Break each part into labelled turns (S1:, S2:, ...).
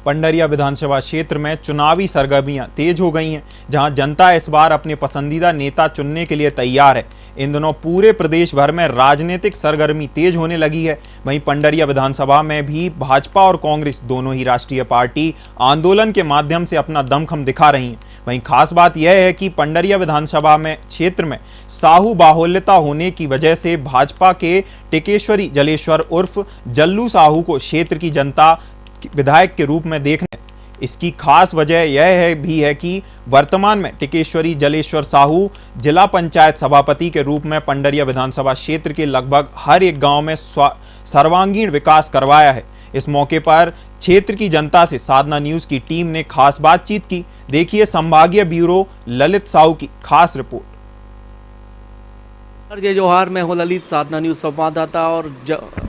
S1: पंडरिया विधानसभा क्षेत्र में चुनावी सरगर्मियां तेज हो गई हैं, जहां जनता इस बार अपने पसंदीदा नेता चुनने के लिए तैयार है। इन दिनों पूरे प्रदेश भर में राजनीतिक सरगर्मी तेज होने लगी है। वहीं पंडरिया विधानसभा में भी भाजपा और कांग्रेस दोनों ही राष्ट्रीय पार्टी आंदोलन के माध्यम से अपना दमखम दिखा रही हैं। वहीं खास बात यह है कि पंडरिया विधानसभा में क्षेत्र में साहू बाहुल्यता होने की वजह से भाजपा के टिकेश्वरी जलेश्वर उर्फ जल्लू साहू को क्षेत्र की जनता विधायक के रूप में देखने। इसकी खास वजह यह है कि वर्तमान में टिकेश्वरी जलेश्वर साहू जिला पंचायत सभापति के रूप में पंडरिया विधानसभा क्षेत्र के लगभग हर एक गांव में सर्वांगीण विकास करवाया है। इस मौके पर क्षेत्र की जनता से साधना न्यूज़ की टीम ने खास बातचीत की। देखिए संभागीय ब्यूरो ललित साहू की खास रिपोर्ट।
S2: जय जोहार, मैं हूँ ललित, साधना न्यूज़ संवाददाता। और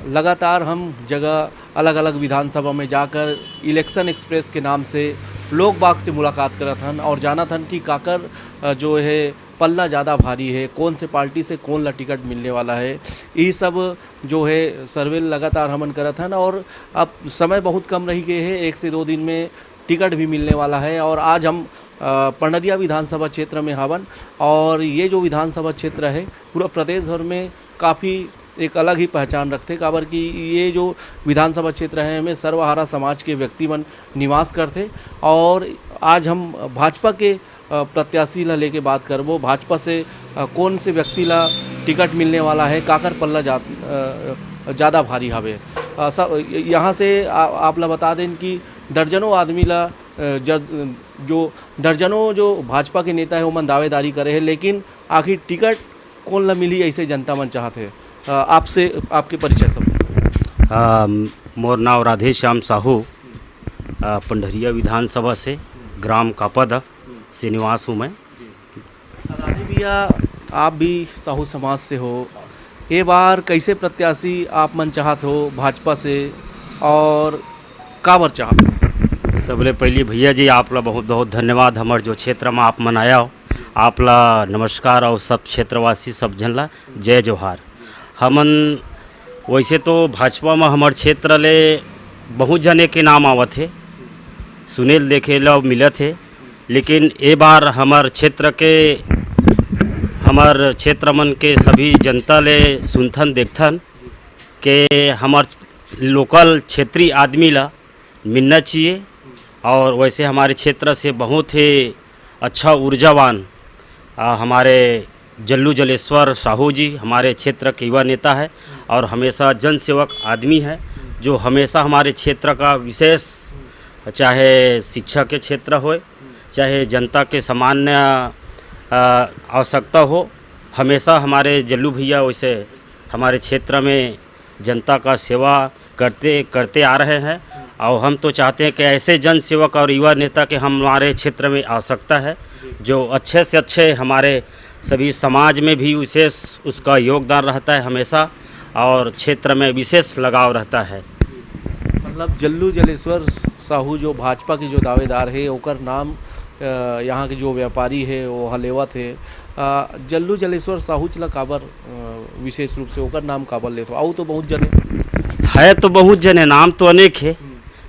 S2: लगातार हम जगह अलग अलग विधानसभा में जाकर इलेक्शन एक्सप्रेस के नाम से लोग बाग से मुलाकात करत हन और जाना था कि काकर जो है पल्ला ज़्यादा भारी है, कौन से पार्टी से कौन ला टिकट मिलने वाला है, ये सब जो है सर्वे लगातार हमन करत हन। और अब समय बहुत कम रही गए है, 1 से 2 दिन में टिकट भी मिलने वाला है। और आज हम पंडरिया विधानसभा क्षेत्र में हवन और ये जो विधानसभा क्षेत्र है पूरा प्रदेश भर में काफ़ी एक अलग ही पहचान रखते, काबर कि ये जो विधानसभा क्षेत्र है हमें सर्वहारा समाज के व्यक्ति मन निवास करते। और आज हम भाजपा के प्रत्याशी ला लेके बात करबो, भाजपा से कौन से व्यक्ति ला टिकट मिलने वाला है, काकर पल्ला ज़्यादा भारी हवे। सब यहाँ से आप ला बता दें कि दर्जनों आदमी ला दर्जनों जो भाजपा के नेता है वो मन दावेदारी करे हैं, लेकिन आखिर टिकट कौन ला मिली ऐसे जनता मन चाहते हैं। आपसे आपके परिचय सब।
S3: मोर नाम राधे श्याम साहू, पंडरिया विधानसभा से ग्राम कापद से निवास हूँ मैं।
S2: राधे भैया, आप भी साहू समाज से हो, ये बार कैसे प्रत्याशी आप मन चाहत हो भाजपा से और काबर चाहत?
S3: सबले पहले भैया जी आप ला बहुत बहुत धन्यवाद। हमारे जो क्षेत्र में आप मन आया हो आप ला नमस्कार और सब क्षेत्रवासी सब जन ला जय जोहार। हमन वैसे तो भाजपा में हमारे क्षेत्र ले बहुत जने के नाम आवत है, सुनील देखे ला मिलत है, लेकिन ए बार हमार क्षेत्र मन के सभी जनता ले सुनथन देखथन के हमार लोकल क्षेत्रीय आदमी ला मिलना चाहिए। और वैसे हमारे क्षेत्र से बहुत ही अच्छा ऊर्जावान हमारे जल्लू जलेश्वर साहू जी हमारे क्षेत्र के युवा नेता है और हमेशा जन सेवक आदमी है, जो हमेशा हमारे क्षेत्र का विशेष, चाहे शिक्षा के क्षेत्र हो चाहे जनता के सामान्य आवश्यकता हो, हमेशा हमारे जल्लू भैया वैसे हमारे क्षेत्र में जनता का सेवा करते आ रहे हैं। और हम तो चाहते हैं कि ऐसे जन सेवक और युवा नेता के हमारे क्षेत्र में आवश्यकता है, जो अच्छे से अच्छे हमारे सभी समाज में भी विशेष उसका योगदान रहता है हमेशा, और क्षेत्र में विशेष लगाव रहता है।
S2: मतलब जल्लू जलेश्वर साहू जो भाजपा के जो दावेदार है ओकर नाम यहाँ के जो व्यापारी है वो हलेवत है। जल्लू जलेश्वर साहू चला काबर विशेष रूप से ओकर नाम काबर लेते हो? तो बहुत जने
S3: है, तो बहुत जने नाम तो अनेक है,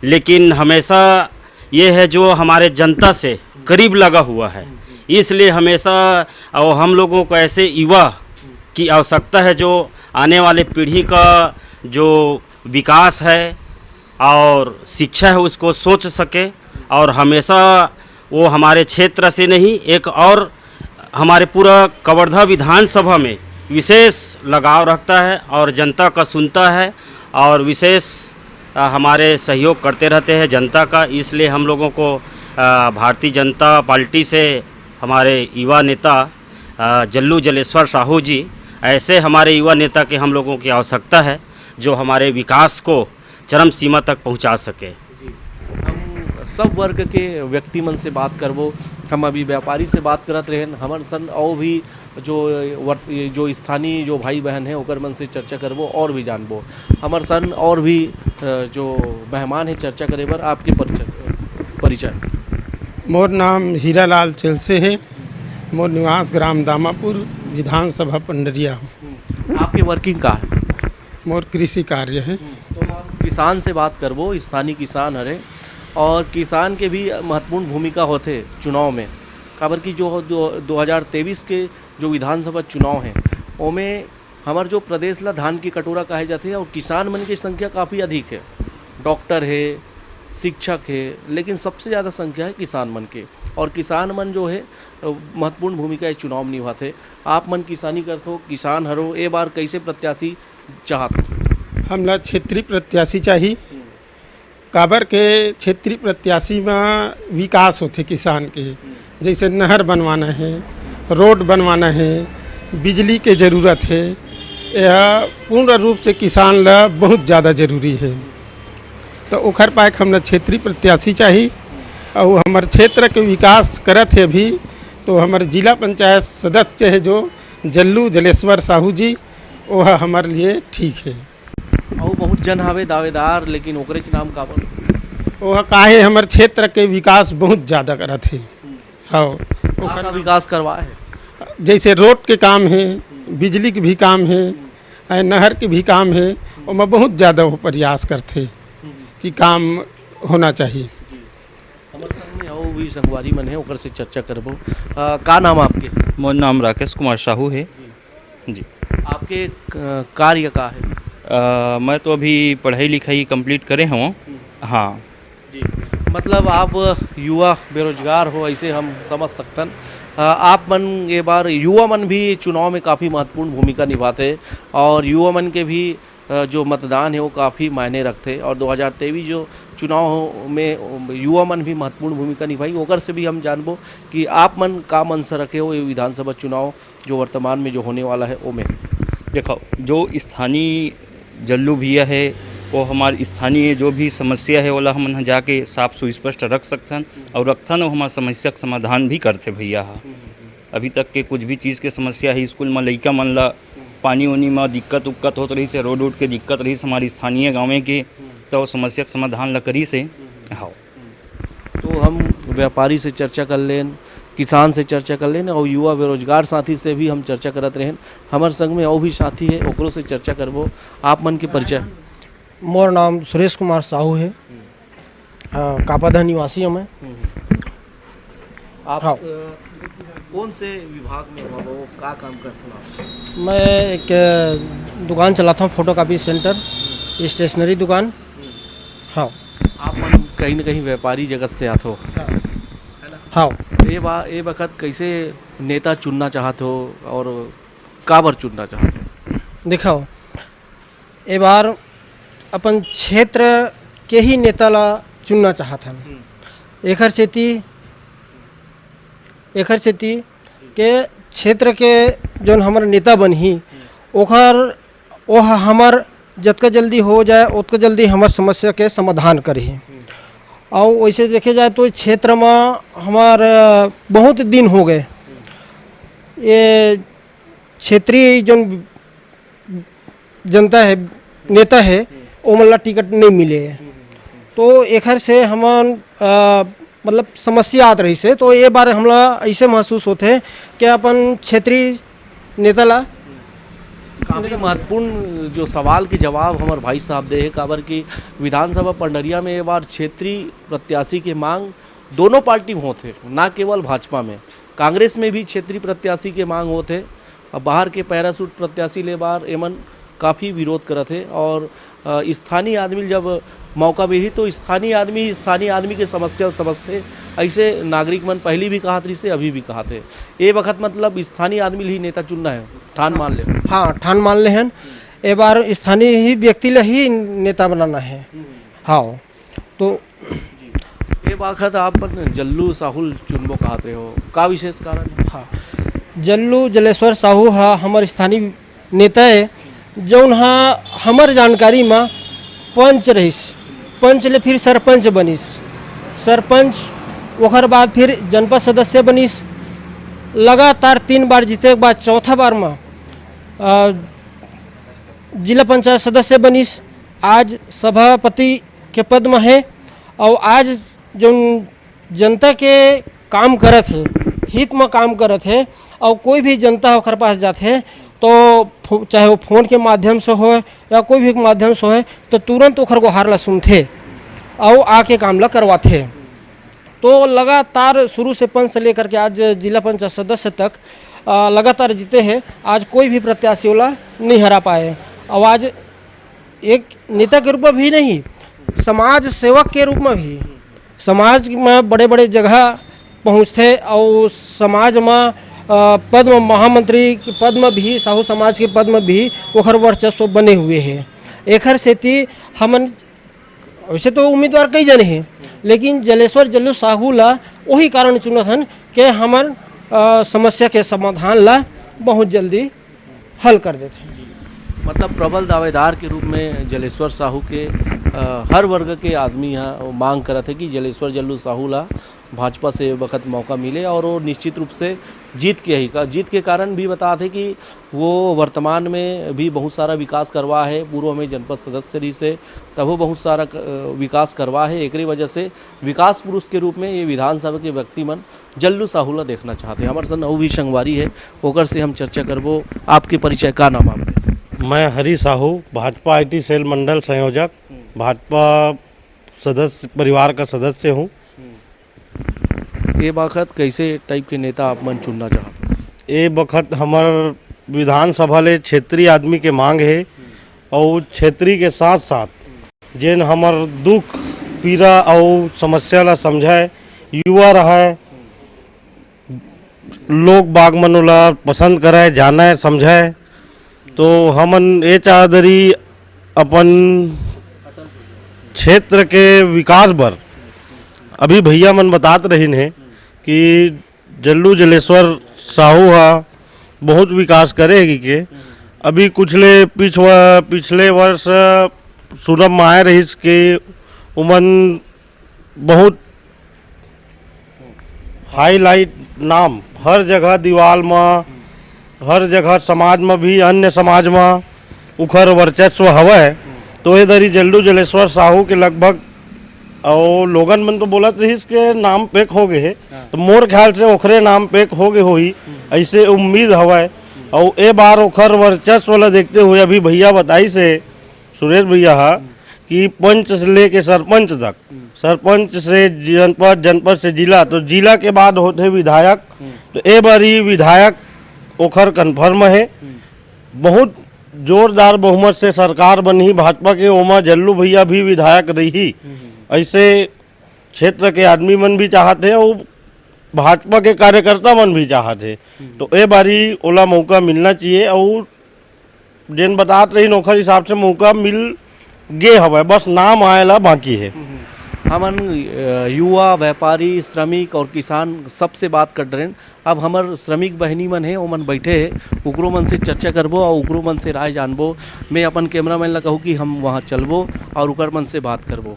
S3: लेकिन हमेशा ये है जो हमारे जनता से करीब लगा हुआ है, इसलिए हमेशा और हम लोगों को ऐसे युवा की आवश्यकता है जो आने वाले पीढ़ी का जो विकास है और शिक्षा है उसको सोच सके। और हमेशा वो हमारे क्षेत्र से नहीं, एक और हमारे पूरा कवर्धा विधानसभा में विशेष लगाव रखता है और जनता का सुनता है और विशेष हमारे सहयोग करते रहते हैं जनता का। इसलिए हम लोगों को भारतीय जनता पार्टी से हमारे युवा नेता जल्लू जलेश्वर साहू जी, ऐसे हमारे युवा नेता के हम लोगों की आवश्यकता है जो हमारे विकास को चरम सीमा तक पहुंचा सके।
S2: हम सब वर्ग के व्यक्ति मन से बात करबो, हम अभी व्यापारी से बात करत रहे हमारे सन, और भी जो स्थानीय जो भाई बहन हैं ओकर मन से चर्चा करबो और भी जानबो। हमारे सन और भी जो मेहमान है चर्चा करे बर, आपके परिचय।
S4: मोर नाम हीरालाल चलसे है, मोर निवास ग्राम दामापुर, विधानसभा पंडरिया हूँ।
S2: आपकी वर्किंग का है?
S4: मोर कृषि कार्य है।
S2: तो आप किसान से बात करबो, स्थानीय किसान हरे, और किसान के भी महत्वपूर्ण भूमिका होते चुनाव में। काबर की जो 2023 के जो विधानसभा चुनाव हैं उनमें हमार जो प्रदेश ला धान की कटोरा कहे जाते हैं और किसान मन की संख्या काफ़ी अधिक है। डॉक्टर है, शिक्षक है, लेकिन सबसे ज़्यादा संख्या है किसान मन के। और किसान मन जो है महत्वपूर्ण भूमिका इस चुनाव में निभाते। आप मन किसानी करते हो, किसान हरो, ए बार कैसे प्रत्याशी चाहते हो?
S4: हमला क्षेत्रीय प्रत्याशी चाहिए। काबर के क्षेत्रीय प्रत्याशी में विकास होते किसान के, जैसे नहर बनवाना है, रोड बनवाना है, बिजली के ज़रूरत है। यह पूर्ण रूप से किसान ला बहुत ज़्यादा जरूरी है। तो ओखर पाए हमला क्षेत्रीय प्रत्याशी चाहिए और हमारे क्षेत्र के विकास करत है अभी। तो हमारे जिला पंचायत सदस्य है जो जल्लू जलेश्वर साहू जी, वह हमारे लिए ठीक है।
S2: और बहुत जन हवे दावेदार, लेकिन ओकरे च नाम काबर?
S4: वह काहे हमारे क्षेत्र के विकास बहुत ज़्यादा करत है। हाँ,
S2: का विकास करवा है?
S4: जैसे रोड के काम है, बिजली के भी काम है, नहर के भी काम है, उसमें बहुत ज़्यादा वो प्रयास करते कि काम होना चाहिए।
S2: हमारे संग में और भी संगवारी मन है, ओकर से चर्चा करबो। का नाम आपके?
S5: मोर नाम राकेश कुमार साहू है जी।
S2: आपके कार्य का है?
S5: मैं तो अभी पढ़ाई लिखाई कंप्लीट करे हूँ। हाँ
S2: जी, मतलब आप युवा बेरोजगार हो, ऐसे हम समझ सकतन। आप मन ये बार युवा मन भी चुनाव में काफ़ी महत्वपूर्ण भूमिका निभाते और युवा मन के भी जो मतदान है वो काफ़ी मायने रखते। और 2023 जो चुनाव में युवा मन भी महत्वपूर्ण भूमिका निभाई। ओकर से भी हम जानबो कि आप मन का मन से रखे हो ये विधानसभा चुनाव जो वर्तमान में जो होने वाला है वो में।
S5: देखो, जो स्थानीय जल्लू भैया है वो हमारे स्थानीय जो भी समस्या है वाला हम जाके साफ सुस्पष्ट रख सकथन और रखथन और हमारे समस्या का समाधान भी करते भैया। अभी तक के कुछ भी चीज़ के समस्या है, स्कूल में लइका मन ला पानी उनी में दिक्कत उक्कत होत रही से, रोड वोड के दिक्कत रही से हमारी स्थानीय गाँव में के, तो समस्या का समाधान ला करी से। हाँ,
S2: तो हम व्यापारी से चर्चा कर लें, किसान से चर्चा कर लें और युवा बेरोजगार साथी से भी हम चर्चा करत रहें। हमारे संग में और भी साथी है, ओकरों से चर्चा करबो। आप मन के परिचय?
S6: मोर नाम सुरेश कुमार साहू है, कापाधा निवासी हूँ मैं।
S2: आप
S6: हाँ।
S2: कौन से विभाग में हो, क्या काम करते हो?
S6: मैं एक दुकान चलाता हूँ, फोटो कापी सेंटर, स्टेशनरी दुकान। हाँ।
S2: आप मन कहीं न कहीं व्यापारी जगत से आते हो, है ना?
S6: हाँ।
S2: ये वक्त कैसे नेता चुनना चाहते हो और काबर चुनना चाहते हो?
S6: देखो, ए बार अपन क्षेत्र के ही नेता ला चुनना चाहत हन। एकर सेती के क्षेत्र के जौन हमार नेता बनही ओह हमार जतका जल्दी हो जाए उतना जल्दी हमार समस्या के समाधान करही। और वैसे देखे जाए तो क्षेत्र में हमार बहुत दिन हो गए ये क्षेत्रीय जो जनता है, नेता है, ओमला टिकट नहीं मिले। तो एकर से हम मतलब समस्या आत रही से। तो ये बार हमला ऐसे महसूस होते हैं कि अपन क्षेत्रीय नेता ला
S2: काफ़ी महत्वपूर्ण जो सवाल के जवाब हमारे भाई साहब दे है। काबर की विधानसभा पंडरिया में ये बार क्षेत्रीय प्रत्याशी के मांग दोनों पार्टी में होते, ना केवल भाजपा में, कांग्रेस में भी क्षेत्रीय प्रत्याशी के मांग होते। अब बाहर के पैरासूट प्रत्याशी ले बार एमन काफ़ी विरोध करते हैं। और स्थानीय आदमी जब मौका मिली तो स्थानीय आदमी के समस्या समझते। ऐसे नागरिक मन पहले भी कहा से, अभी भी कहा थे। ये वक्त मतलब स्थानीय आदमी ही नेता चुनना है, ठान मान ले।
S6: हाँ, ठान मान ले हैं। ए बार स्थानीय ही व्यक्ति ला ही नेता बनाना है। हाँ, तो
S2: ये वक्त आप जल्लू साहुल चुनबो कहते हो, का विशेष कारण?
S6: हाँ, जल्लू जलेश्वर साहू हा हमारे स्थानीय नेता है, जौन हा हमार जानकारी में पंच रहीस, पंच ले फिर सरपंच बनीस, सरपंच ओकर बाद फिर जनपद सदस्य बनीस, लगातार 3 बार जीते के बाद चौथा बार में जिला पंचायत सदस्य बनीस। आज सभापति के पद में है और आज जो जनता के काम करत है, हित में काम करत है। और कोई भी जनता ओकर पास जाते है तो चाहे वो फ़ोन के माध्यम से हो या कोई भी माध्यम से हो तो तुरंत ओकर गुहार ला सुनते। और आके काम ला करवाते। तो लगातार शुरू से पंच से लेकर के आज जिला पंचायत सदस्य तक लगातार जीते हैं। आज कोई भी प्रत्याशी वाला नहीं हरा पाए। और आज एक नेता के रूप में भी नहीं, समाज सेवक के रूप में भी समाज में बड़े बड़े जगह पहुँचते और समाज में पद्म महामंत्री के पद में भी, साहू समाज के पद में भी ओखर वर्चस्व बने हुए हैं। एखर सेती हमन वैसे तो उम्मीदवार कई जने हैं, लेकिन जलेश्वर जल्लू साहू ला वही कारण चुनत हन कि हमर समस्या के समाधान ला बहुत जल्दी हल कर देते हैं।
S2: मतलब प्रबल दावेदार के रूप में जलेश्वर साहू के हर वर्ग के आदमी यहाँ मांग करते हैं कि जलेश्वर जल्लू साहू ला भाजपा से वक्त मौका मिले, और वो निश्चित रूप से जीत के कारण भी बताते कि वो वर्तमान में भी बहुत सारा विकास करवा है। पूर्व में जनपद सदस्य रही से तब वो बहुत सारा विकास करवा है। एक वजह से विकास पुरुष के रूप में ये विधानसभा के व्यक्ति मन जल्लू साहू ला देखना चाहते हैं। हमारे संग अऊ भी संगवारी है, ओकर से हम चर्चा करबो। आपके परिचय का नाम आपके?
S7: मैं हरी साहू, भाजपा आईटी सेल मंडल संयोजक, भाजपा सदस्य परिवार का सदस्य हूँ।
S2: ये वक्त कैसे टाइप के नेता आप मन चुनना चाहते?
S7: ये वक्त हमार विधानसभा ले क्षेत्रीय आदमी के मांग है, और क्षेत्रीय के साथ साथ जेन हमार दुख पीड़ा और समस्या ला समझाए, युवा रहा लोग बाग मनोला पसंद कराए, जाना समझाए। तो हमन ये चाहदरी अपन क्षेत्र के विकास बर अभी भैया मन बतात रहीन है कि जल्लू जलेश्वर साहू हा बहुत विकास करेगी के। अभी पिछले वर्ष सुनब में आए रहीस के उमन बहुत हाईलाइट नाम हर जगह दीवाल में, हर जगह समाज में भी, अन्य समाज में उखर वर्चस्व हवै। तो ये दरी जल्लू जलेश्वर साहू के लगभग और लोगन मन तो बोलत रहीस के नाम पेक हो गए है, तो मोर ख्याल से ओखरे नाम पेक हो गए होई, ऐसे उम्मीद हवै। और ए बार ओखर वर्चस्व ला देखते हुए अभी भैया बताई से सुरेश भैया कि पंच से लेके सरपंच तक, सरपंच से जनपद, जनपद से जिला, तो जिला के बाद होते विधायक। तो ए बारी विधायक ओखर कन्फर्म है। बहुत जोरदार बहुमत से सरकार बनी भाजपा के, ओमा जल्लू भैया भी विधायक रही। ऐसे क्षेत्र के आदमी मन भी चाहते और भाजपा के कार्यकर्ता मन भी चाहते। तो ए बारी ओला मौका मिलना चाहिए, और जिन बतात रही नौकर हिसाब से मौका मिल गे हवा, बस नाम आएला बाकी है।
S2: हमन युवा, व्यापारी, श्रमिक और किसान सबसे बात कर रहे हैं। अब हमार श्रमिक बहनी मन है, वो मन बैठे हैं, उकरो मन से चर्चा करबो और उकरो मन से राय जानबो। मैं अपन कैमरामैन ला कहूँ कि हम वहाँ चलबो और उकर मन से बात करबो।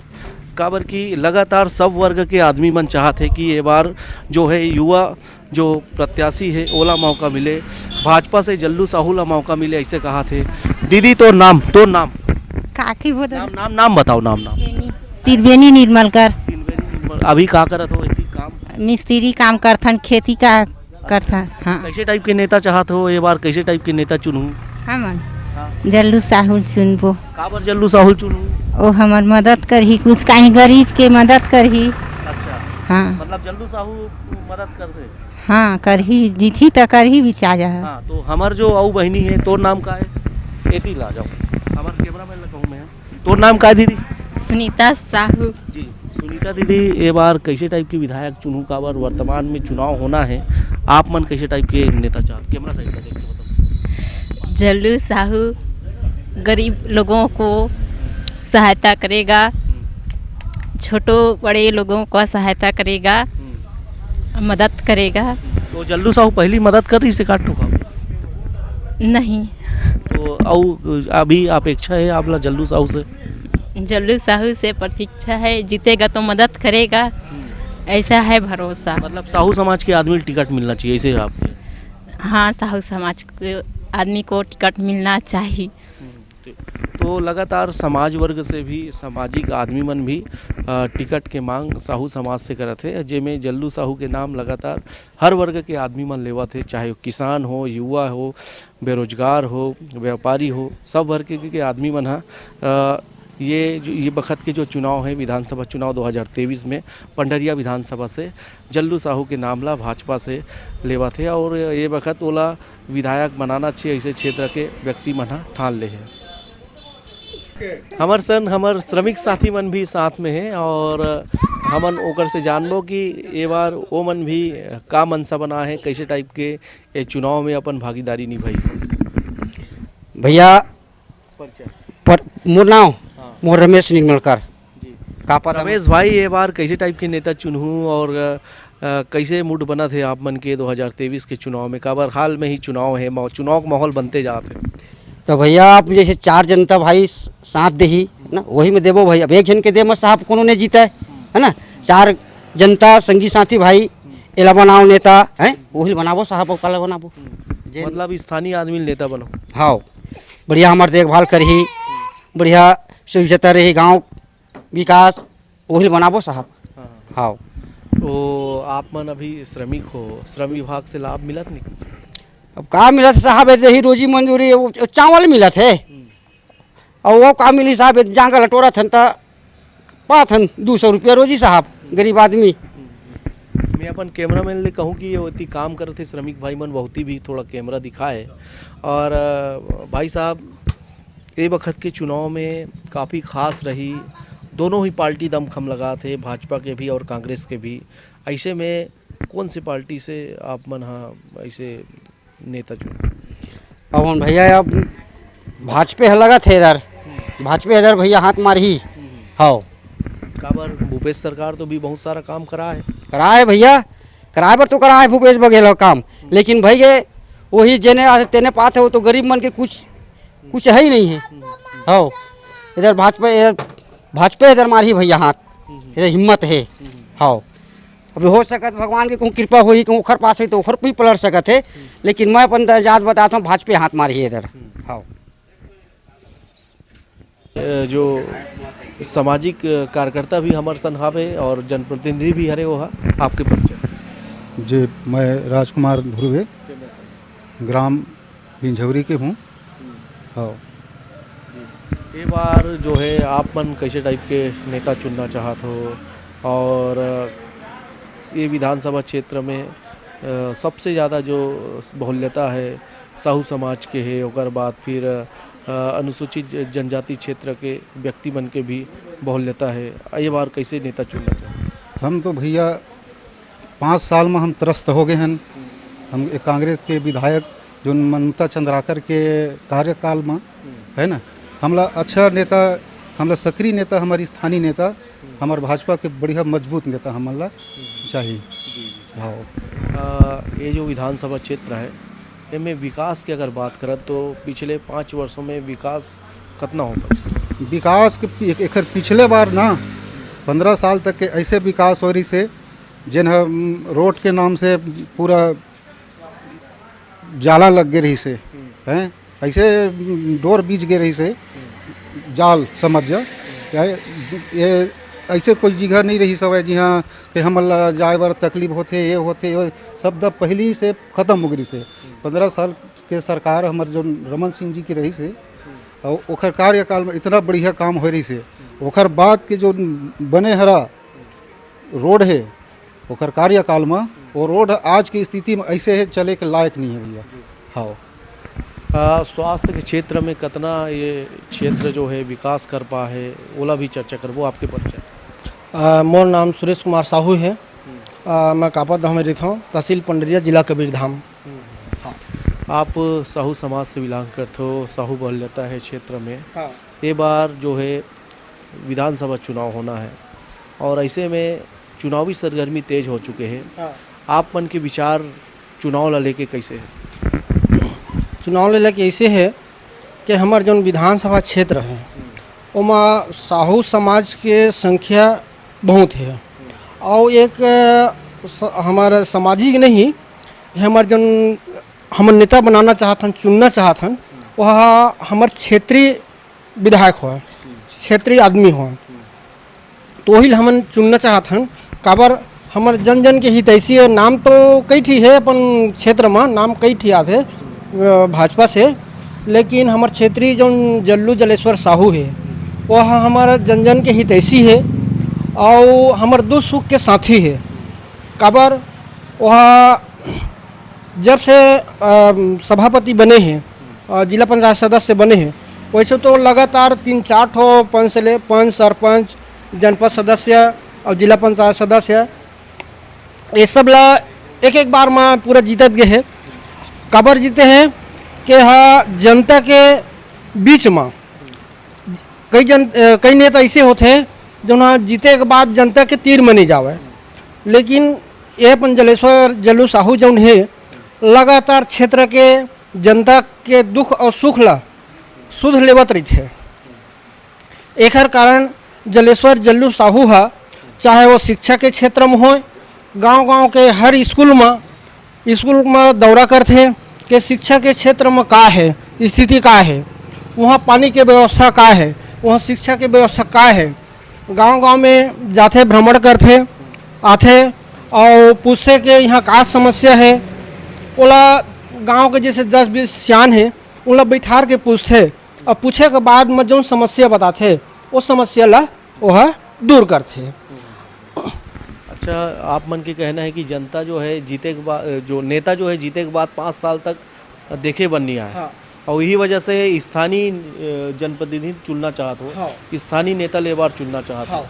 S2: काबर कि लगातार सब वर्ग के आदमी मन चाहते हैं कि ये बार जो है युवा जो प्रत्याशी है ओला मौका मिले, भाजपा से जल्लू साहू ला मौका मिले, ऐसे कहा थे। दीदी तो नाम
S8: काकी बोल
S2: नाम बताओ। नाम
S8: त्रिवेणी निर्मलकर।
S2: अभी का करत हो? काम
S8: मिस्त्री काम करथन, खेती का करथन। हाँ।
S2: कैसे टाइप के नेता चाहत हो? ये बार कैसे टाइप के नेता चुनूं?
S8: हमन जल्लू साहू चुनबो।
S2: काबर जल्लू साहू चुनूं?
S8: ओ हमर मदद करही, कुछ कहीं गरीब के मदद करही।
S2: अच्छा,
S8: हाँ
S2: मतलब जल्लू साहू मदद करते?
S8: हाँ करही, जीती तो करही विचार।
S2: हाँ, तो हमार जो आऊ बहनी है, तोर नाम का है? एती ला जाओ, हमार कैमरा मैन कहूँ मैं। तोर नाम का है दीदी?
S8: सुनीता साहू
S2: जी। सुनीता दीदी, ये बार कैसे टाइप के विधायक चुनूं? का बार वर्तमान में चुनाव होना है, आप मन कैसे टाइप के नेता चाह? कैमरा साइड में देख के बताओ।
S9: जल्लू साहू गरीब लोगों को सहायता करेगा, छोटों बड़े लोगों को सहायता करेगा, मदद करेगा।
S2: तो जल्लू साहू पहली मदद कर रही से काट ठोका?
S9: नहीं,
S2: तो और अभी अपेक्षा है आपला जल्लू साहू से?
S9: जल्लू साहू से प्रतीक्षा है, जीतेगा तो मदद करेगा, ऐसा है भरोसा।
S2: मतलब साहू समाज के आदमी टिकट मिलना चाहिए, ऐसे आप?
S9: हाँ, साहू समाज के आदमी को टिकट मिलना चाहिए।
S2: तो लगातार समाज वर्ग से भी, सामाजिक आदमी मन भी टिकट के मांग साहू समाज से करत है, जेमें जल्लू साहू के नाम लगातार हर वर्ग के आदमी मन लेवत है, चाहे किसान हो, युवा हो, बेरोजगार हो, व्यापारी हो, सब वर्ग के आदमी मन ये वक्त के जो चुनाव है विधानसभा चुनाव 2023 में पंडरिया विधानसभा से जल्लू साहू के नामला भाजपा से लेवा थे और ये वक्त ओला विधायक बनाना चाहिए ऐसे क्षेत्र के व्यक्ति मन ठान ले है। हमर श्रमिक साथी मन भी साथ में है और हमन ओकर से जानबो कि ये बार वो मन भी का मनसा बना है, कैसे टाइप के ये चुनाव में अपन भागीदारी निभाई।
S10: भैया पर मोर नाम मोर रमेश निर्मलकर का पता
S2: रमेश भाई ये बार कैसे टाइप के नेता चुनूँ और कैसे मूड बना थे आप मन के 2023 के चुनाव में, का बार हाल में ही चुनाव है, चुनाव का माहौल बनते जाते।
S10: तो भैया आप जैसे चार जनता भाई साथ दे ही ना वही में देवो भाई, अब एक जन के दे मत साहब कोनो ने जीता है ना, चार जनता संगी साथी भाई एला बनाओ नेता है वही बनाबो साहब काला बनाबो,
S2: मतलब स्थानीय आदमी नेता बनो।
S10: हाँ बढ़िया हमार देखभाल करही, बढ़िया सुविधा रही, गांव विकास वही बनाबो साहब। हाँ
S2: तो आप मन अभी श्रमिक हो, श्रम विभाग से लाभ मिलत नहीं?
S10: अब का मिला साहब ही रोजी मंजूरी चावल मिला थे और वो का मिली साहब जांगा लटोरा थन तो पाथन 200 रुपया रोजी साहब गरीब आदमी।
S2: मैं अपन कैमरा मैन ले कहूँ कि ये होती काम करते श्रमिक भाई मन बहुत ही भी थोड़ा कैमरा दिखाए। और भाई साहब ये वक्त के चुनाव में काफ़ी खास रही, दोनों ही पार्टी दमखम लगा थे, भाजपा के भी और कांग्रेस के भी। ऐसे में कौन सी पार्टी से आप मन हाँ ऐसे नेता चुने?
S10: अब भैया अब भाजपा लगा थे इधर, भाजपा इधर भैया हाथ मारी। हाँ
S2: काबर भूपेश सरकार तो भी बहुत सारा काम
S10: कराए भैया, कराए पर तो कराए भूपेश बघेल काम, लेकिन भैया वही जेने तेने पाते हो तो गरीब मन के कुछ है ही नहीं है। हाँ इधर भाजपा इधर मारी भैया हाथ, इधर हिम्मत है। हाँ अभी हो सकत भगवान की कहूँ कृपा हुई कहूँ ओखर पास है तो ओखर भी पलट सकत है, लेकिन मैं अपन आजाद बताता हूँ भाजपा हाथ मारी है इधर। हाँ
S2: जो सामाजिक कार्यकर्ता भी हमारे संघ है और जनप्रतिनिधि भी हरे वो आपके परिचय?
S11: जी मैं राजकुमार ध्रुवे ग्राम बिंझौरी के हूँ। हाँ
S2: ये बार जो है आप मन कैसे टाइप के नेता चुनना चाहते हो और ये विधानसभा क्षेत्र में सबसे ज़्यादा जो बहुल्यता है साहू समाज के है, और बाद फिर अनुसूचित जनजाति क्षेत्र के व्यक्ति मन के भी बहुल्यता है, ये बार कैसे नेता चुनना चाहिए?
S11: हम तो भैया 5 साल में हम त्रस्त हो गए हैं। हम कांग्रेस के विधायक जो ममता चंद्राकर के कार्यकाल में है ना, हमला अच्छा नेता, हमला सक्रिय नेता, हमारी स्थानीय नेता, हमारे भाजपा के बढ़िया मजबूत नेता हमला चाहिए। हाँ
S2: ये जो विधानसभा क्षेत्र है इनमें विकास की अगर बात करें तो पिछले 5 वर्षों में विकास कितना होगा?
S11: विकास के एक पिछले बार ना 15 साल तक के ऐसे विकास हो रही से जिन रोड के नाम से पूरा जाला लग गए रही से हैं, ऐसे डोर बीच गए रही से जाल समझ जा, ये ऐसे कोई जगह नहीं रही सब है जी हाँ कि हम जाए बार तकलीफ होते ये होते सब द पहली से ख़त्म हो गई से। 15 साल के सरकार हमारे जो रमन सिंह जी की रही से और ओखर कार्यकाल में इतना बढ़िया काम हो रही से, ओखर बाद के जो बने हरा रोड है ओखर कार्यकाल में वो रोड आज की स्थिति में ऐसे है चले के लायक नहीं है भैया। हाँ
S2: स्वास्थ्य के क्षेत्र में कितना ये क्षेत्र जो है विकास कर पा है ओला भी चर्चा करबो आपके परिचय?
S6: मोर नाम सुरेश कुमार साहू है। मैं कापाधाम में रहता हूँ, तहसील पंडरिया, जिला कबीरधाम।
S2: हाँ आप साहू समाज से बिलोंग करते हो, साहू बहुल्यता है क्षेत्र में।
S6: हाँ
S2: ये बार जो है विधानसभा चुनाव होना है और ऐसे में चुनावी सरगर्मी तेज हो चुके हैं।
S6: हाँ
S2: आप मन के विचार चुनाव ला लेके कैसे है?
S6: चुनाव लेके ऐसे है कि हमारे जो विधानसभा क्षेत्र है उसमें साहू समाज के संख्या बहुत है और एक हमारा सामाजिक नहीं, हमारे जो हम नेता बनाना चाहतन, चुनना चाहतन, वह हमारे क्षेत्रीय विधायक हो, क्षेत्रीय आदमी हो, तो वही हम चुनना चाहतन। काबर हमारे जन जन के हितैषी है, नाम तो कई ठी है अपन क्षेत्र में, नाम कई ठी आते भाजपा से, लेकिन हमारे क्षेत्रीय जो जल्लू जलेश्वर साहू है वह हमारा जन जन के हितैषी है और हमारे दुख सुख के साथी है। काबर वह जब से सभापति बने हैं, जिला पंचायत सदस्य बने हैं, वैसे तो लगातार 3-4 ठो पंच सरपंच जनपद सदस्य और जिला पंचायत सदस्य ये सब ला एक बार में पूरा जीतत गए है। काबर जीते हैं कि हाँ जनता के बीच में कई नेता ऐसे होते हैं जो ना जीते के बाद जनता के तीर में नहीं जावे, लेकिन ये अपन जलेश्वर जल्लू साहू जौन है लगातार क्षेत्र के जनता के दुख और सुख ला सुध लेवत रही है। एकर कारण जलेश्वर जल्लू साहू हा चाहे वो शिक्षा के क्षेत्र में हो, गांव-गांव के हर स्कूल में दौरा करते कि शिक्षा के क्षेत्र में का है स्थिति का है, वहाँ पानी के व्यवस्था का है, वहाँ शिक्षा के व्यवस्था का है। गांव-गांव में जाते भ्रमण करते आते और पूछते कि यहाँ का समस्या है। ओला गांव के जैसे 10-20 सियान है उनला बैठार के पूछते और पूछे के बाद में जो समस्या बताते वो समस्या ला वह दूर करते।
S2: अच्छा, आप मन के कहना है कि जनता जो है जीते के बाद, जो नेता जो है जीते के बाद 5 साल तक देखे बन नहीं आया। हाँ। और यही वजह से स्थानीय जनप्रतिनिधि चुनना चाहत हो। हाँ। स्थानीय नेता ले बार चुनना चाहत हो। हाँ।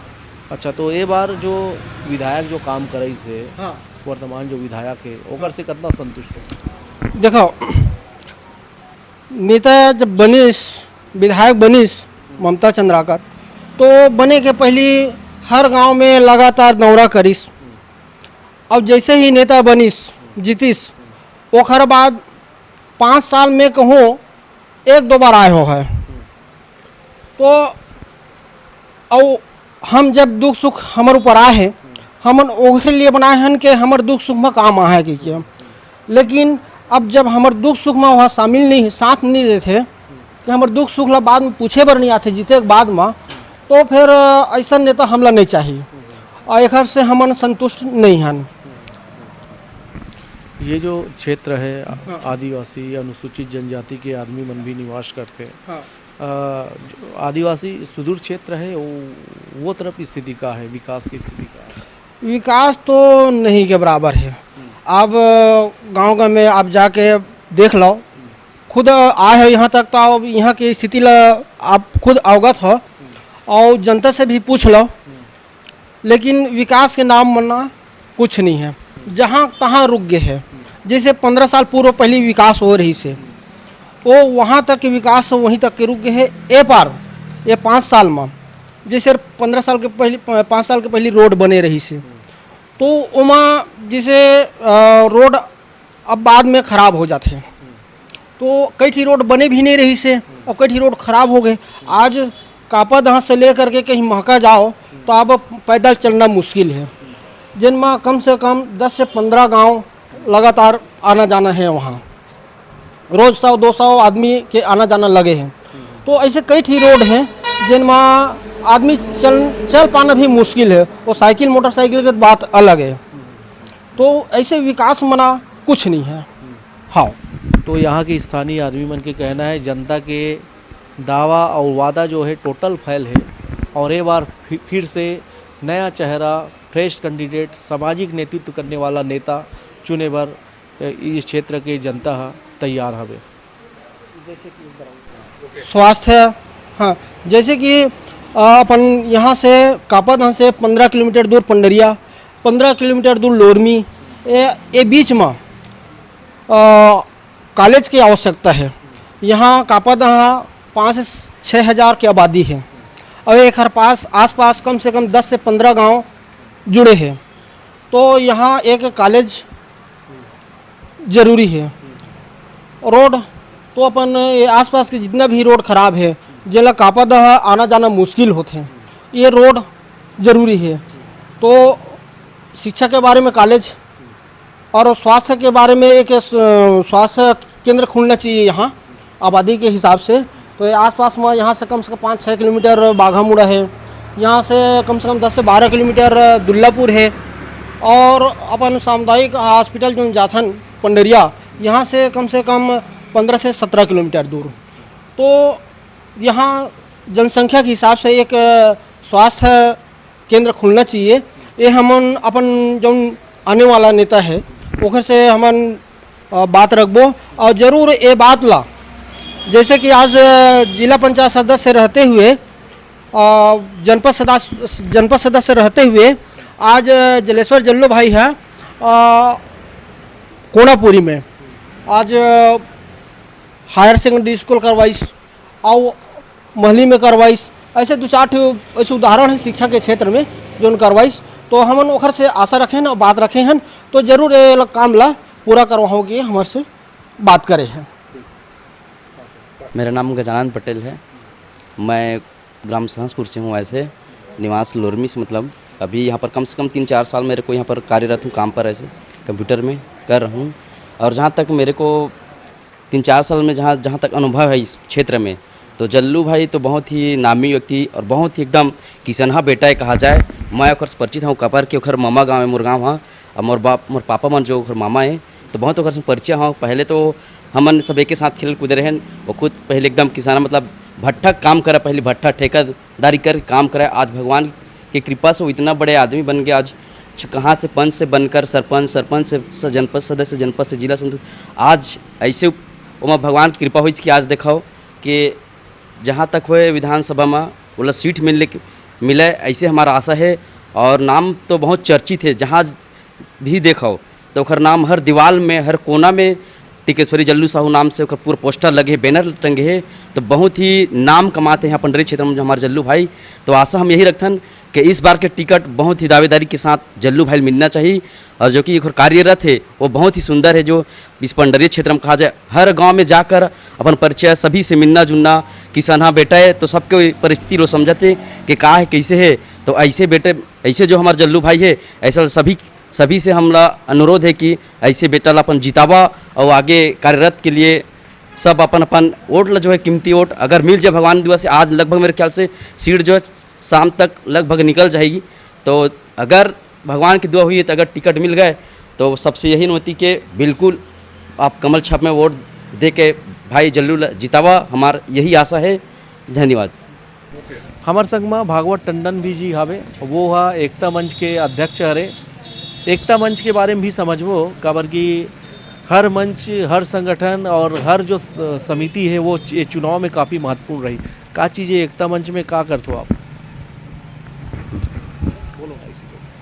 S2: अच्छा, तो ये बार जो विधायक जो काम करे से हाँ। वर्तमान जो विधायक है ओकर से कितना संतुष्ट हो?
S6: देखो, नेता जब बनिस विधायक बनिस ममता चंद्राकर तो बने के पहले हर गांव में लगातार दौरा करिस। अब जैसे ही नेता बनिस जीतिस ओकर बाद 5 साल में कहूँ 1-2 बार आए हो है। तो और हम जब दुख सुख हमारे ऊपर आए हैं हमन ओकरे लिए बनाए हैं कि हमारे दुख सुख में काम आए कि क्या। लेकिन अब जब हमारे दुख सुख में वहाँ शामिल नहीं साथ नहीं देते कि हमारे दुख सुख ला बाद में पूछे बर नहीं आते जीते के बाद में, तो फिर ऐसा नेता हमला नहीं चाहिए और एक से हमन संतुष्ट नहीं हैं।
S2: ये जो क्षेत्र है आदिवासी अनुसूचित जनजाति के आदमी मन भी निवास करते हैं। हाँ। आदिवासी सुदूर क्षेत्र है वो तरफ स्थिति का है, विकास की स्थिति का है?
S6: विकास तो नहीं के बराबर है। अब गांव में आप जाके देख लो, खुद आए हो यहाँ तक तो अब यहाँ की स्थिति ला आप खुद अवगत हो और जनता से भी पूछ लो, लेकिन विकास के नाम मना कुछ नहीं है। जहाँ तहाँ रुक गए हैं। जैसे 15 साल पूर्व पहले विकास हो रही से वो वहाँ तक के विकास वहीं तक के रुक गए हैं। ए पार ये 5 साल में जैसे 5 साल के पहले रोड बने रही से तो उमा जैसे रोड अब बाद में ख़राब हो जाते हैं। तो कई ठी रोड बने भी नहीं रही से और कई ठी रोड ख़राब हो गए। आज कापा दहाँ से ले करके कहीं महका जाओ तो अब पैदल चलना मुश्किल है, जिनमें कम से कम 10 से 15 गांव लगातार आना जाना है। वहाँ रोज़ 100-200 आदमी के आना जाना लगे हैं। तो ऐसे कई ठी रोड हैं जिनमें आदमी चल पाना भी मुश्किल है। वो साइकिल मोटरसाइकिल की बात अलग है। तो ऐसे विकास मना कुछ नहीं है। हाँ,
S2: तो यहाँ के स्थानीय आदमी मन के कहना है जनता के दावा और वादा जो है टोटल फेल है और ये बार फिर से नया चेहरा, फ्रेश कैंडिडेट, सामाजिक नेतृत्व करने वाला नेता चुने बर इस क्षेत्र के जनता तैयार हवे।
S6: स्वास्थ्य, हाँ, जैसे कि अपन यहाँ से कापद से 15 किलोमीटर दूर पंडरिया, 15 किलोमीटर दूर लोरमी, ये बीच में कॉलेज की आवश्यकता है। यहाँ कापद 5 से 6 हज़ार की आबादी है और एक हर पास आसपास कम से कम 10 से 15 गांव जुड़े हैं। तो यहाँ एक कॉलेज ज़रूरी है। रोड तो अपन आसपास के जितना भी रोड ख़राब है जिला कापद आना जाना मुश्किल होते हैं, ये रोड ज़रूरी है। तो शिक्षा के बारे में कॉलेज और स्वास्थ्य के बारे में एक स्वास्थ्य केंद्र खुलना चाहिए यहाँ आबादी के हिसाब से। तो ये आसपास में यहाँ से कम 5-6 किलोमीटर बाघामुड़ा है, यहाँ से कम 10 से 12 किलोमीटर दुल्लापुर है और अपन सामुदायिक हॉस्पिटल जो जाथन पंडरिया यहाँ से कम 15 से 17 किलोमीटर दूर। तो यहाँ जनसंख्या के हिसाब से एक स्वास्थ्य केंद्र खुलना चाहिए। ये हमन अपन जो आने वाला नेता है ओकर से हमन बात रखबो और ज़रूर ये बात ला, जैसे कि आज जिला पंचायत सदस्य रहते हुए जनपद सदस्य रहते हुए आज जलेश्वर जल्लू भाई है कोनापुरी में आज हायर सेकेंडरी स्कूल करवाइस और महली में करवाइस, ऐसे 2-4 ऐसे उदाहरण है शिक्षा के क्षेत्र में जो करवाइस। तो हमन ओखर से आशा रखे हैं और बात रखे हैं तो जरूर ये काम ला पूरा करवाओगे हमारे से बात करे हैं।
S12: मेरा नाम गजानंद पटेल है, मैं ग्राम सहसपुर से हूँ, ऐसे निवास लोरमी से, मतलब अभी यहाँ पर कम से कम 3-4 साल मेरे को यहाँ पर कार्यरत हूँ, काम पर ऐसे कंप्यूटर में कर रहा हूँ। और जहाँ तक मेरे को 3-4 साल में जहाँ तक अनुभव है इस क्षेत्र में, तो जल्लू भाई तो बहुत ही नामी व्यक्ति और बहुत ही एकदम किसनहा बेटा है कहा जाए। मैं ओकर से परिचित हूँ, कपर के ओखर मामा गाँव है मोर गाँव हाँ, और मोर पापा मन जो ओखर मामा है तो बहुत ओकर से परिचय हूँ। पहले तो हमन सब एक साथ खेल कूद रहे हैं, वो खुद पहले एकदम किसाना मतलब भट्ठा काम करे, पहले भट्ठा ठेकेदारी कर काम करे। आज भगवान की कृपा से वो इतना बड़े आदमी बन गया, आज कहाँ से पंच से बनकर सरपंच से जनपद सदस्य, जनपद से जिला सदस्य, आज ऐसे वो भगवान की कृपा हुई कि आज देखाओ कि जहाँ तक हुए विधानसभा में बोला सीट मिले ऐसे हमारा आशा है। और नाम तो बहुत चर्चित है, जहाँ भी देखो तो ओकर नाम हर दीवार में हर कोना में टिकेश्वरी जल्लू साहू नाम से ओकर पूरा पोस्टर लगे, बैनर टंगे है, तो बहुत ही नाम कमाते हैं पंडरी क्षेत्र में हमारे जल्लू भाई। तो आशा हम यही रखते हैं कि इस बार के टिकट बहुत ही दावेदारी के साथ जल्लू भाई मिलना चाहिए। और जो कि कार्यरत है वो बहुत ही सुंदर है, जो इस पंडरी क्षेत्र में कहा जाए हर गांव में जाकर अपन परिचय सभी से मिलना जुलना, किसान हाँ बेटा है तो सबके परिस्थिति लोग समझते कि का है कैसे है। तो ऐसे बेटे ऐसे जो हमारे जल्लू भाई है ऐसा सभी से हमला अनुरोध है कि ऐसे बेटा ला अपन जितावा और आगे कार्यरत के लिए सब अपन वोट ला जो है कीमती वोट अगर मिल जाए भगवान दिवस से, आज लगभग मेरे ख्याल से सीट जो है शाम तक लगभग निकल जाएगी। तो अगर भगवान की दुआ हुई है तो अगर टिकट मिल गए तो सबसे यही अनुमति कि बिल्कुल आप कमल छाप में वोट दे के भाई जल्लू जितावा, हमार यही आशा है। धन्यवाद।
S2: हमार संग में भागवत टंडन भी जी हावे, वो हा एकता मंच के अध्यक्ष हरे। एकता मंच के बारे में भी समझबो काबर कि हर मंच, हर संगठन और हर जो समिति है वो ये चुनाव में काफ़ी महत्वपूर्ण रही। का चीज़ है एकता मंच में का करते हो आप?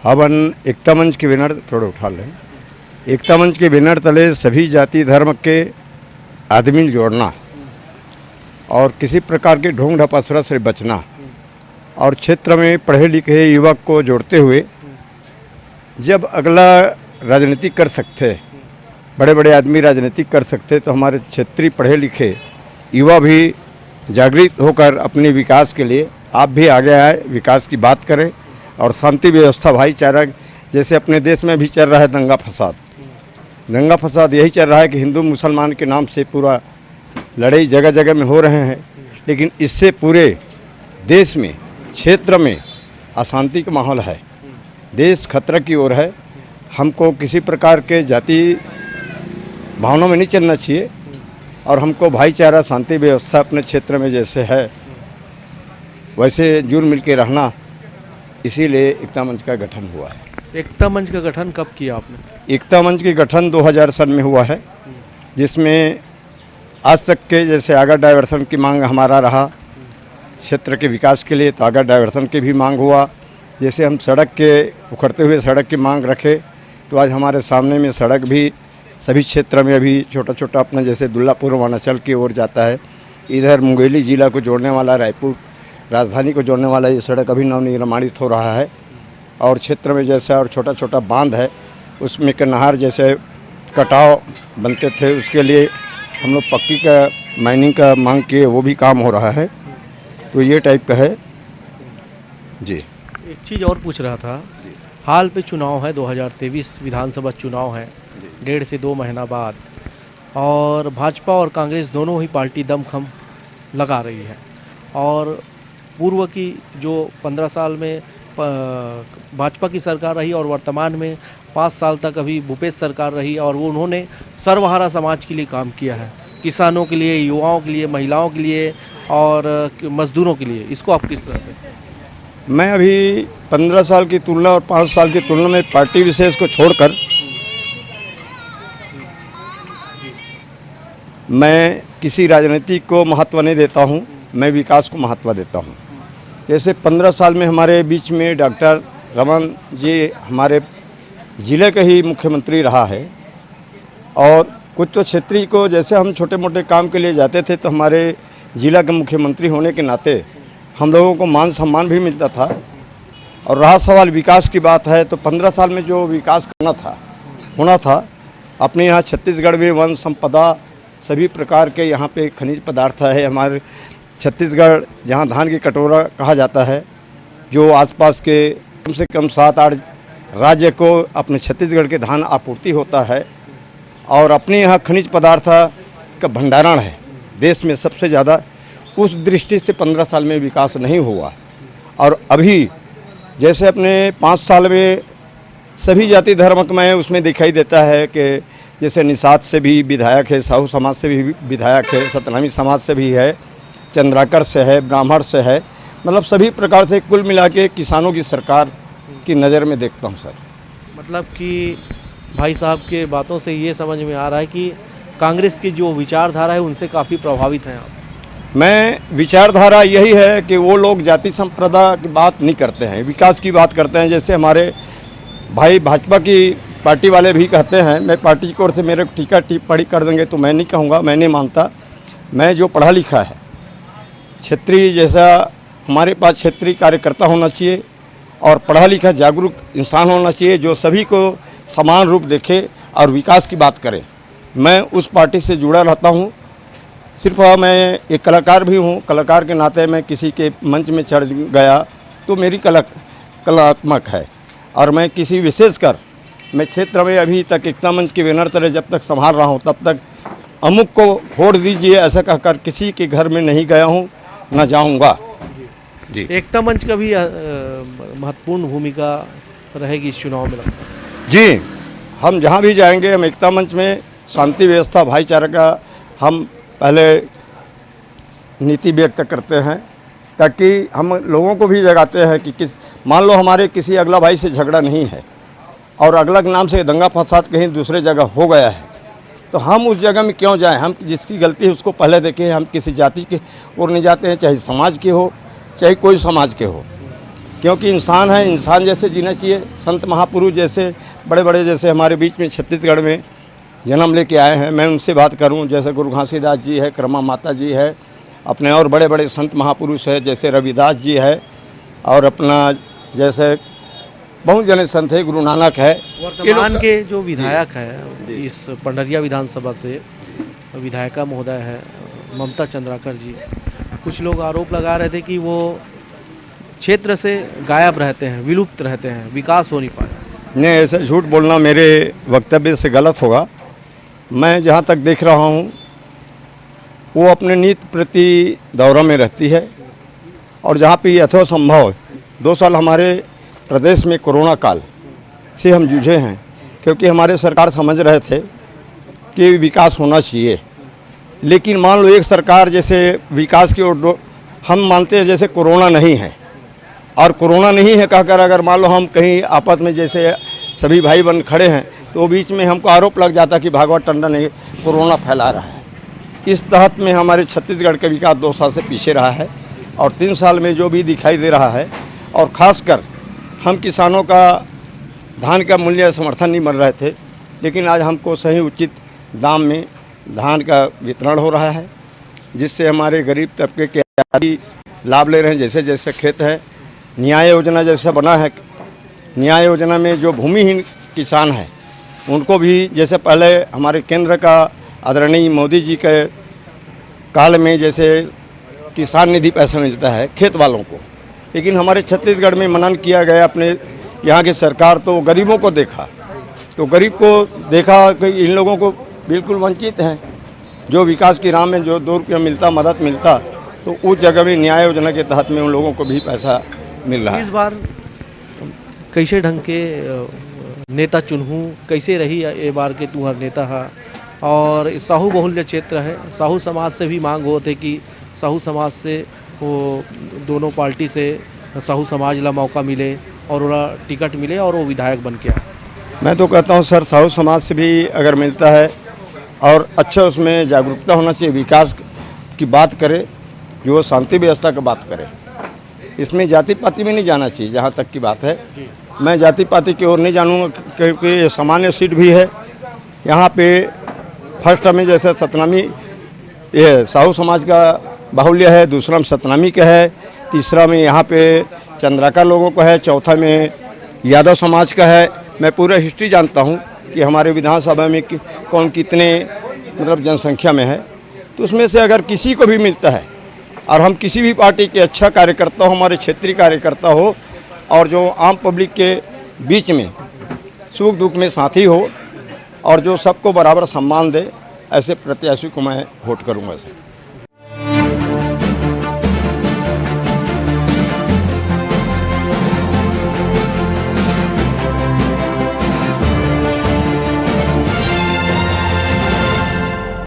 S13: अपन एकता मंच के बैनर थोड़ा उठा लें। एकता मंच के बैनर तले सभी जाति धर्म के आदमी जोड़ना और किसी प्रकार के ढोंग ढपासुरा से बचना और क्षेत्र में पढ़े लिखे युवक को जोड़ते हुए जब अगला राजनीति कर सकते, बड़े बड़े आदमी राजनीति कर सकते, तो हमारे क्षेत्रीय पढ़े लिखे युवा भी जागृत होकर अपने विकास के लिए आप भी आगे आए, विकास की बात करें और शांति व्यवस्था भाईचारा, जैसे अपने देश में भी चल रहा है दंगा फसाद यही चल रहा है कि हिंदू मुसलमान के नाम से पूरा लड़ाई जगह जगह में हो रहे हैं, लेकिन इससे पूरे देश में क्षेत्र में अशांति का माहौल है, देश खतरा की ओर है। हमको किसी प्रकार के जाति भावनाओं में नहीं चलना चाहिए और हमको भाईचारा शांति व्यवस्था अपने क्षेत्र में जैसे है वैसे जुड़ मिल के रहना, इसीलिए एकता मंच का गठन हुआ है।
S2: एकता मंच का गठन कब किया आपने?
S13: एकता मंच के गठन 2000 सन में हुआ है, जिसमें आज तक के जैसे आगा डायवर्सन की मांग हमारा रहा क्षेत्र के विकास के लिए, तो आगा डायवर्सन की भी मांग हुआ। जैसे हम सड़क के उखड़ते हुए सड़क की मांग रखे, तो आज हमारे सामने में सड़क भी सभी क्षेत्र में अभी छोटा छोटा अपना जैसे दुल्लापुर वनाचल की ओर जाता है, इधर मुंगेली जिला को जोड़ने वाला, रायपुर राजधानी को जोड़ने वाला ये सड़क अभी नवनिर्माणित हो रहा है। और क्षेत्र में जैसे और छोटा छोटा बांध है, उसमें के नहर जैसे कटाव बनते थे, उसके लिए हम लोग पक्की का माइनिंग का मांग किए, वो भी काम हो रहा है। तो ये टाइप का है जी।
S2: एक चीज़ और पूछ रहा था, हाल पे चुनाव है, 2023 विधानसभा चुनाव है, 1.5 से 2 महीना बाद, और भाजपा और कांग्रेस दोनों ही पार्टी दमखम लगा रही है। और पूर्व की जो 15 साल में भाजपा की सरकार रही और वर्तमान में 5 साल तक अभी भूपेश सरकार रही, और वो उन्होंने सर्वहारा समाज के लिए काम किया है। किसानों के लिए, युवाओं के लिए, महिलाओं के लिए और मजदूरों के लिए, इसको आप किस तरह से?
S13: मैं अभी 15 साल की तुलना और 5 साल की तुलना में पार्टी विशेष को छोड़कर मैं किसी राजनीति को महत्व नहीं देता हूं, मैं विकास को महत्व देता हूं। जैसे 15 साल में हमारे बीच में डॉक्टर रमन जी हमारे ज़िले के ही मुख्यमंत्री रहा है, और कुछ तो क्षेत्रीय को जैसे हम छोटे मोटे काम के लिए जाते थे तो हमारे ज़िला के मुख्यमंत्री होने के नाते हम लोगों को मान सम्मान भी मिलता था। और रहा सवाल विकास की बात है तो 15 साल में जो विकास होना था अपने यहाँ छत्तीसगढ़ में वन संपदा सभी प्रकार के यहाँ पे खनिज पदार्थ है। हमारे छत्तीसगढ़ जहाँ धान की कटोरा कहा जाता है, जो आसपास के कम से कम 7-8 राज्य को अपने छत्तीसगढ़ के धान आपूर्ति होता है, और अपने यहाँ खनिज पदार्थ का भंडारण है देश में सबसे ज़्यादा। उस दृष्टि से 15 साल में विकास नहीं हुआ। और अभी जैसे अपने 5 साल में सभी जाति धर्म में उसमें दिखाई देता है कि जैसे निषाद से भी विधायक है, साहू समाज से भी विधायक है, सतनामी समाज से भी है, चंद्राकर से है, ब्राह्मण से है, मतलब सभी प्रकार से कुल मिला के किसानों की सरकार की नज़र में देखता हूँ सर।
S2: मतलब कि भाई साहब के बातों से ये समझ में आ रहा है कि कांग्रेस की जो विचारधारा है उनसे काफ़ी प्रभावित हैं आप।
S13: मैं विचारधारा यही है कि वो लोग जाति संप्रदाय की बात नहीं करते हैं, विकास की बात करते हैं। जैसे हमारे भाई भाजपा की पार्टी वाले भी कहते हैं, मैं पार्टी की ओर से मेरे को टीका टिप्पणी कर देंगे तो मैं नहीं कहूँगा, मैं नहीं मानता। मैं जो पढ़ा लिखा है, क्षेत्रीय जैसा हमारे पास क्षेत्रीय कार्यकर्ता होना चाहिए और पढ़ा लिखा जागरूक इंसान होना चाहिए जो सभी को समान रूप देखे और विकास की बात करे। मैं उस पार्टी से जुड़ा रहता हूँ। सिर्फ मैं एक कलाकार भी हूँ, कलाकार के नाते मैं किसी के मंच में चढ़ गया तो मेरी कलात्मक है। और मैं किसी विशेषकर मैं क्षेत्र में अभी तक एकता मंच के बैनर तले जब तक संभाल रहा हूँ तब तक अमुक को वोट दीजिए ऐसा कहकर किसी के घर में नहीं गया हूँ, न जाऊँगा। जी,
S2: एकता मंच का भी महत्वपूर्ण भूमिका रहेगी इस चुनाव में लगता है।
S13: जी, हम जहाँ भी जाएंगे हम एकता मंच में शांति व्यवस्था भाईचारा का हम पहले नीति व्यक्त करते हैं, ताकि हम लोगों को भी जगाते हैं कि मान लो हमारे किसी अगला भाई से झगड़ा नहीं है और अगला के नाम से दंगा फसाद कहीं दूसरे जगह हो गया है तो हम उस जगह में क्यों जाएं? हम जिसकी गलती है उसको पहले देखें। हम किसी जाति के ओर नहीं जाते हैं, चाहे समाज के हो चाहे कोई समाज के हो, क्योंकि इंसान है, इंसान जैसे जीना चाहिए। संत महापुरुष जैसे बड़े बड़े जैसे हमारे बीच में छत्तीसगढ़ में जन्म लेके आए हैं, मैं उनसे बात करूं जैसे गुरु घासीदास जी है, क्रमा माता जी है, अपने और बड़े बड़े संत महापुरुष है जैसे रविदास जी है, और अपना जैसे बहुत जने संत है, गुरु नानक है।
S2: वर्तमान के जो विधायक है इस पंडरिया विधानसभा से विधायिका महोदय है ममता चंद्राकर जी, कुछ लोग आरोप लगा रहे थे कि वो क्षेत्र से गायब रहते हैं, विलुप्त रहते हैं, विकास हो नहीं पाए।
S13: नहीं, ऐसा झूठ बोलना मेरे वक्तव्य से गलत होगा। मैं जहाँ तक देख रहा हूँ वो अपने नित्य प्रति दौरा में रहती है, और जहाँ पे यथासंभव 2 साल हमारे प्रदेश में कोरोना काल से हम जूझे हैं, क्योंकि हमारे सरकार समझ रहे थे कि विकास होना चाहिए, लेकिन मान लो एक सरकार जैसे विकास की ओर हम मानते हैं जैसे कोरोना नहीं है, और कोरोना नहीं है कहकर अगर मान लो हम कहीं आपस में जैसे सभी भाई बहन खड़े हैं तो बीच में हमको आरोप लग जाता कि भागवत टंडन ने कोरोना फैला रहा है। इस तहत में हमारे छत्तीसगढ़ का विकास 2 साल से पीछे रहा है, और 3 साल में जो भी दिखाई दे रहा है, और ख़ासकर हम किसानों का धान का मूल्य समर्थन नहीं मिल रहे थे, लेकिन आज हमको सही उचित दाम में धान का वितरण हो रहा है, जिससे हमारे गरीब तबके के आदमी लाभ ले रहे हैं। जैसे जैसे खेत है, न्याय योजना जैसा बना है, न्याय योजना में जो भूमिहीन किसान है उनको भी जैसे पहले हमारे केंद्र का आदरणीय मोदी जी के काल में जैसे किसान निधि पैसा मिलता है खेत वालों को, लेकिन हमारे छत्तीसगढ़ में मनन किया गया अपने यहाँ की सरकार तो गरीबों को देखा, तो गरीब को देखा कि इन लोगों को बिल्कुल वंचित हैं। जो विकास की राह में जो 2 रुपया मिलता, मदद मिलता, तो उस जगह में न्याय योजना के तहत में उन लोगों को भी पैसा मिल रहा है।
S2: इस बार कैसे ढंग के नेता चुनहूँ, कैसे रही ये बार के तुहर नेता हा और साहू बहुल्य क्षेत्र है। साहू समाज से भी मांग होती कि साहू समाज से वो दोनों पार्टी से साहू समाज ला मौका मिले और उन्हें टिकट मिले और वो विधायक बन के आए।
S13: मैं तो कहता हूँ सर, साहू समाज से भी अगर मिलता है और अच्छा उसमें जागरूकता होना चाहिए, विकास की बात करे, जो शांति व्यवस्था की बात करे, इसमें जाति पाति में नहीं जाना चाहिए। जहाँ तक की बात है, मैं जाति पाति की ओर नहीं जानूँगा, क्योंकि ये सामान्य सीट भी है। यहाँ पे फर्स्ट में जैसे सतनामी, ये साहू समाज का बाहुल्य है, दूसरा में सतनामी का है, तीसरा में यहाँ पे चंद्राकर लोगों का है, चौथा में यादव समाज का है। मैं पूरा हिस्ट्री जानता हूँ कि हमारे विधानसभा में कौन कितने मतलब जनसंख्या में है। तो उसमें से अगर किसी को भी मिलता है और हम किसी भी पार्टी के अच्छा कार्यकर्ता हो, हमारे क्षेत्रीय कार्यकर्ता हो और जो आम पब्लिक के बीच में सुख दुख में साथी हो और जो सबको बराबर सम्मान दे, ऐसे प्रत्याशी को मैं वोट करूँगा सर।